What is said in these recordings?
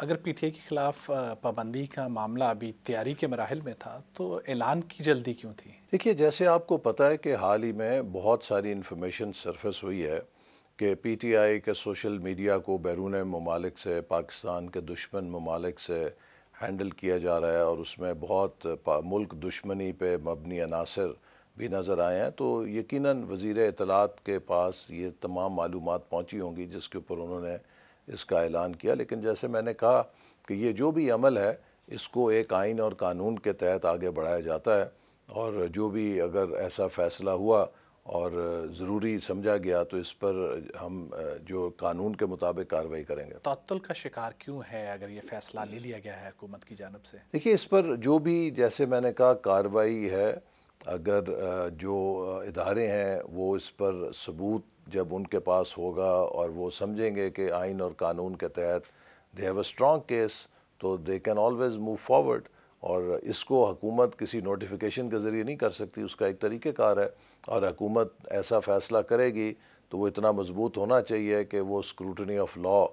اگر P T I کے خلاف پابندی کا معاملہ ابھی تیاری کے مراحل میں تھا تو اعلان کی جلدی کیوں تھی؟ دیکھیے، جیسے آپ کو پتہ ہے کہ حال ہی میں بہت ساری انفارمیشن سرفیس ہوئی ہے کہ پی ٹی آئی کے سوشل میڈیا کو بیرون ممالک سے، پاکستان کے دشمن ممالک سے ہینڈل کیا جا رہا ہے، اور اس میں بہت ملک دشمنی پہ مبنی عناصر بھی نظر آئے ہیں۔ تو یقیناً وزیر اطلاعات کے پاس یہ تمام معلومات پہنچی ہوں گی جس کے اوپر انہوں نے اس کا اعلان کیا۔ لیکن جیسے میں نے کہا کہ یہ جو بھی عمل ہے اس کو ایک آئین اور قانون کے تحت آگے بڑھایا جاتا ہے، اور جو بھی اگر ایسا فیصلہ ہوا اور ضروری سمجھا گیا تو اس پر ہم جو قانون کے مطابق کارروائی کریں گے۔ تعطل کا شکار کیوں ہے اگر یہ فیصلہ لے لیا گیا ہے حکومت کی جانب سے؟ دیکھیے، اس پر جو بھی جیسے میں نے کہا کارروائی ہے، اگر جو ادارے ہیں وہ اس پر ثبوت جب ان کے پاس ہوگا اور وہ سمجھیں گے کہ آئین اور قانون کے تحت they have a strong case, تو they can always move forward. اور اس کو حکومت کسی نوٹیفیکیشن کے ذریعے نہیں کر سکتی، اس کا ایک طریقہ کار ہے، اور حکومت ایسا فیصلہ کرے گی تو وہ اتنا مضبوط ہونا چاہیے کہ وہ اسکروٹنی آف لا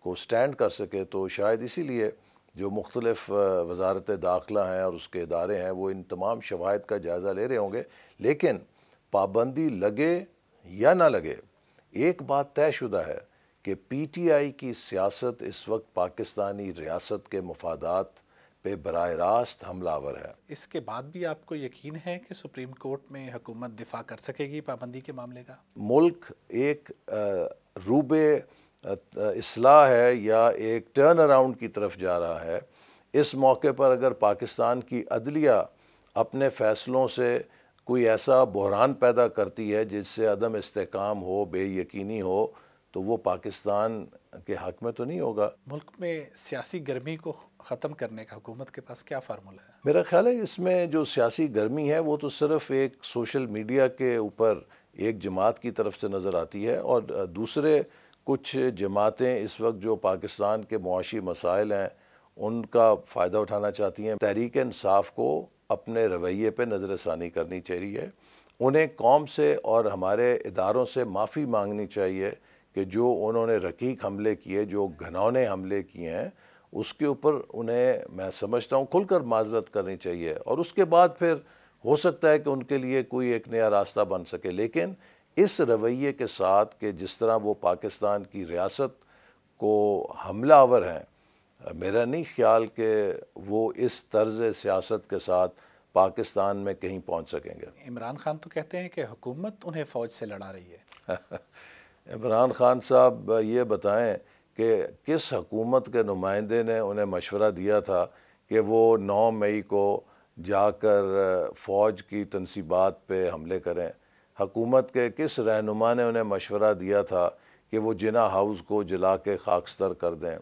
کو سٹینڈ کر سکے۔ تو شاید اسی لیے جو مختلف وزارت داخلہ ہیں اور اس کے ادارے ہیں وہ ان تمام شواہد کا جائزہ لے رہے ہوں گے۔ لیکن پابندی لگے یا نہ لگے، ایک بات طے شدہ ہے کہ پی ٹی آئی کی سیاست اس وقت پاکستانی ریاست کے مفادات پہ براہ راست حملہ آور ہے۔ اس کے بعد بھی آپ کو یقین ہے کہ سپریم کورٹ میں حکومت دفاع کر سکے گی پابندی کے معاملے کا؟ ملک ایک روبے اصلاح ہے یا ایک ٹرن اراؤنڈ کی طرف جا رہا ہے۔ اس موقع پر اگر پاکستان کی عدلیہ اپنے فیصلوں سے کوئی ایسا بحران پیدا کرتی ہے جس سے عدم استحکام ہو، بے یقینی ہو، تو وہ پاکستان کے حق میں تو نہیں ہوگا۔ ملک میں سیاسی گرمی کو ختم کرنے کا حکومت کے پاس کیا فارمولہ ہے؟ میرا خیال ہے اس میں جو سیاسی گرمی ہے وہ تو صرف ایک سوشل میڈیا کے اوپر ایک جماعت کی طرف سے نظر آتی ہے، اور دوسرے کچھ جماعتیں اس وقت جو پاکستان کے معاشی مسائل ہیں ان کا فائدہ اٹھانا چاہتی ہیں۔ تحریک انصاف کو اپنے رویے پہ نظر ثانی کرنی چاہیے، انہیں قوم سے اور ہمارے اداروں سے معافی مانگنی چاہیے کہ جو انہوں نے رقیق حملے کیے، جو گھنونے حملے کیے ہیں، اس کے اوپر انہیں میں سمجھتا ہوں کھل کر معذرت کرنی چاہیے، اور اس کے بعد پھر ہو سکتا ہے کہ ان کے لیے کوئی ایک نیا راستہ بن سکے۔ لیکن اس رویے کے ساتھ کہ جس طرح وہ پاکستان کی ریاست کو حملہ آور ہیں، میرا نہیں خیال کہ وہ اس طرز سیاست کے ساتھ پاکستان میں کہیں پہنچ سکیں گے۔ عمران خان تو کہتے ہیں کہ حکومت انہیں فوج سے لڑا رہی ہے۔ عمران خان صاحب یہ بتائیں کہ کس حکومت کے نمائندے نے انہیں مشورہ دیا تھا کہ وہ 9 مئی کو جا کر فوج کی تنصیبات پہ حملے کریں؟ حکومت کے کس رہنما نے انہیں مشورہ دیا تھا کہ وہ جناح ہاؤس کو جلا کے خاکستر کر دیں؟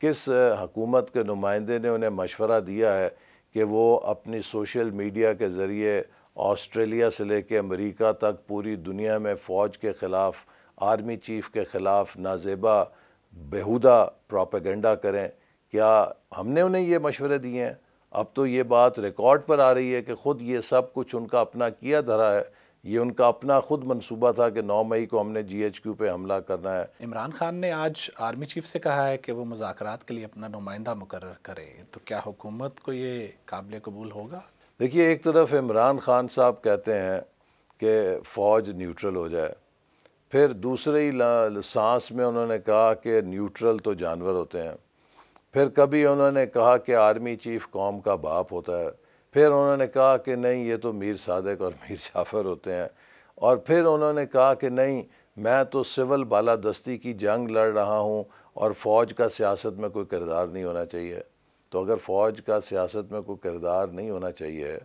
کس حکومت کے نمائندے نے انہیں مشورہ دیا ہے کہ وہ اپنی سوشل میڈیا کے ذریعے آسٹریلیا سے لے کے امریکہ تک پوری دنیا میں فوج کے خلاف، آرمی چیف کے خلاف نازیبا بیہودہ پروپیگنڈا کریں؟ کیا ہم نے انہیں یہ مشورے دیے ہیں؟ اب تو یہ بات ریکارڈ پر آ رہی ہے کہ خود یہ سب کچھ ان کا اپنا کیا دھرا ہے، یہ ان کا اپنا خود منصوبہ تھا کہ 9 مئی کو ہم نے جی ایچ کیو پہ حملہ کرنا ہے۔ عمران خان نے آج آرمی چیف سے کہا ہے کہ وہ مذاکرات کے لیے اپنا نمائندہ مقرر کرے، تو کیا حکومت کو یہ قابل قبول ہوگا؟ دیکھیے، ایک طرف عمران خان صاحب کہتے ہیں کہ فوج نیوٹرل ہو جائے، پھر دوسرے ہی سانس میں انہوں نے کہا کہ نیوٹرل تو جانور ہوتے ہیں، پھر کبھی انہوں نے کہا کہ آرمی چیف قوم کا باپ ہوتا ہے، پھر انہوں نے کہا کہ نہیں یہ تو میر صادق اور میر جعفر ہوتے ہیں، اور پھر انہوں نے کہا کہ نہیں میں تو سول بالادستی کی جنگ لڑ رہا ہوں اور فوج کا سیاست میں کوئی کردار نہیں ہونا چاہیے۔ تو اگر فوج کا سیاست میں کوئی کردار نہیں ہونا چاہیے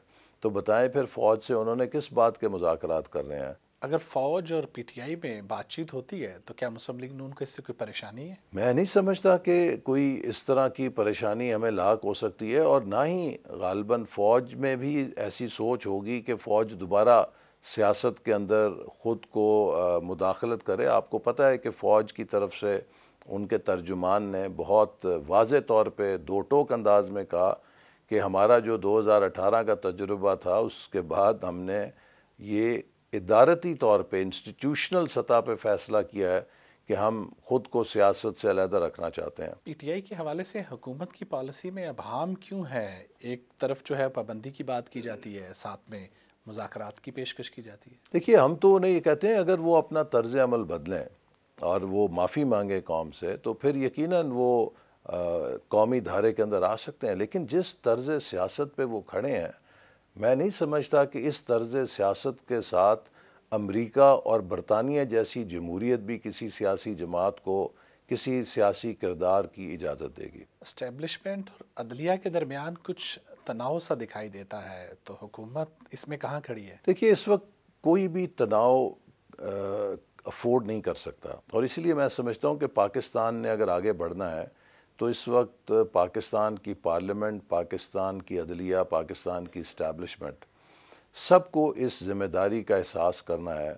تو بتائیں پھر فوج سے انہوں نے کس بات کے مذاکرات کرنے ہیں؟ اگر فوج اور پی ٹی آئی میں بات چیت ہوتی ہے تو کیا مسلم لیگ نون کو اس سے کوئی پریشانی ہے؟ میں نہیں سمجھتا کہ کوئی اس طرح کی پریشانی ہمیں لاحق ہو سکتی ہے، اور نہ ہی غالباً فوج میں بھی ایسی سوچ ہوگی کہ فوج دوبارہ سیاست کے اندر خود کو مداخلت کرے۔ آپ کو پتہ ہے کہ فوج کی طرف سے ان کے ترجمان نے بہت واضح طور پہ دو ٹوک انداز میں کہا کہ ہمارا جو 2018 کا تجربہ تھا اس کے بعد ہم نے یہ ادارتی طور پہ انسٹیٹیوشنل سطح پہ فیصلہ کیا ہے کہ ہم خود کو سیاست سے علیحدہ رکھنا چاہتے ہیں۔ پی ٹی آئی کے حوالے سے حکومت کی پالیسی میں ابہام کیوں ہے؟ ایک طرف جو ہے پابندی کی بات کی جاتی ہے، ساتھ میں مذاکرات کی پیشکش کی جاتی ہے۔ دیکھیے، ہم تو انہیں یہ کہتے ہیں اگر وہ اپنا طرز عمل بدلیں اور وہ معافی مانگے قوم سے تو پھر یقیناً وہ قومی دھارے کے اندر آ سکتے ہیں، لیکن جس طرز سیاست پہ وہ کھڑے ہیں میں نہیں سمجھتا کہ اس طرز سیاست کے ساتھ امریکہ اور برطانیہ جیسی جمہوریت بھی کسی سیاسی جماعت کو کسی سیاسی کردار کی اجازت دے گی۔ اسٹیبلشمنٹ اور عدلیہ کے درمیان کچھ تناؤ سا دکھائی دیتا ہے، تو حکومت اس میں کہاں کھڑی ہے؟ دیکھیے، اس وقت کوئی بھی تناؤ افورڈ نہیں کر سکتا، اور اسی لیے میں سمجھتا ہوں کہ پاکستان نے اگر آگے بڑھنا ہے تو اس وقت پاکستان کی پارلیمنٹ، پاکستان کی عدلیہ، پاکستان کی اسٹیبلشمنٹ سب کو اس ذمہ داری کا احساس کرنا ہے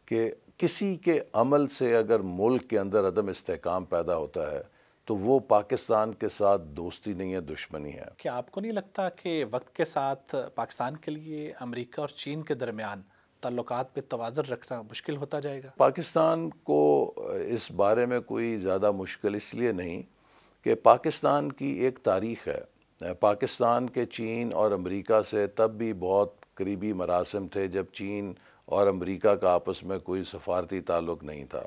کہ کسی کے عمل سے اگر ملک کے اندر عدم استحکام پیدا ہوتا ہے تو وہ پاکستان کے ساتھ دوستی نہیں ہے، دشمنی ہے۔ کیا آپ کو نہیں لگتا کہ وقت کے ساتھ پاکستان کے لیے امریکہ اور چین کے درمیان تعلقات پہ توازن رکھنا مشکل ہوتا جائے گا؟ پاکستان کو اس بارے میں کوئی زیادہ مشکل اس لیے نہیں کہ پاکستان کی ایک تاریخ ہے۔ پاکستان کے چین اور امریکہ سے تب بھی بہت قریبی مراسم تھے جب چین اور امریکہ کا آپس میں کوئی سفارتی تعلق نہیں تھا،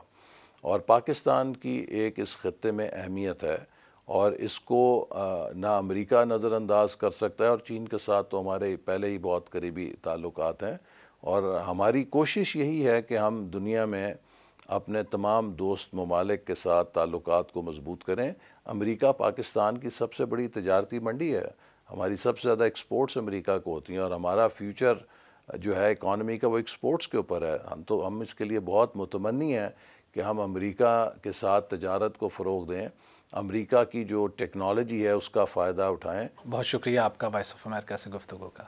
اور پاکستان کی ایک اس خطے میں اہمیت ہے اور اس کو نہ امریکہ نظر انداز کر سکتا ہے، اور چین کے ساتھ تو ہمارے پہلے ہی بہت قریبی تعلقات ہیں، اور ہماری کوشش یہی ہے کہ ہم دنیا میں اپنے تمام دوست ممالک کے ساتھ تعلقات کو مضبوط کریں۔ امریکہ پاکستان کی سب سے بڑی تجارتی منڈی ہے، ہماری سب سے زیادہ ایکسپورٹس امریکہ کو ہوتی ہیں، اور ہمارا فیوچر جو ہے اکانومی کا وہ ایکسپورٹس کے اوپر ہے۔ ہم اس کے لیے بہت متمنی ہیں کہ ہم امریکہ کے ساتھ تجارت کو فروغ دیں، امریکہ کی جو ٹیکنالوجی ہے اس کا فائدہ اٹھائیں۔ بہت شکریہ آپ کا وائس آف امریکہ سے گفتگو کا۔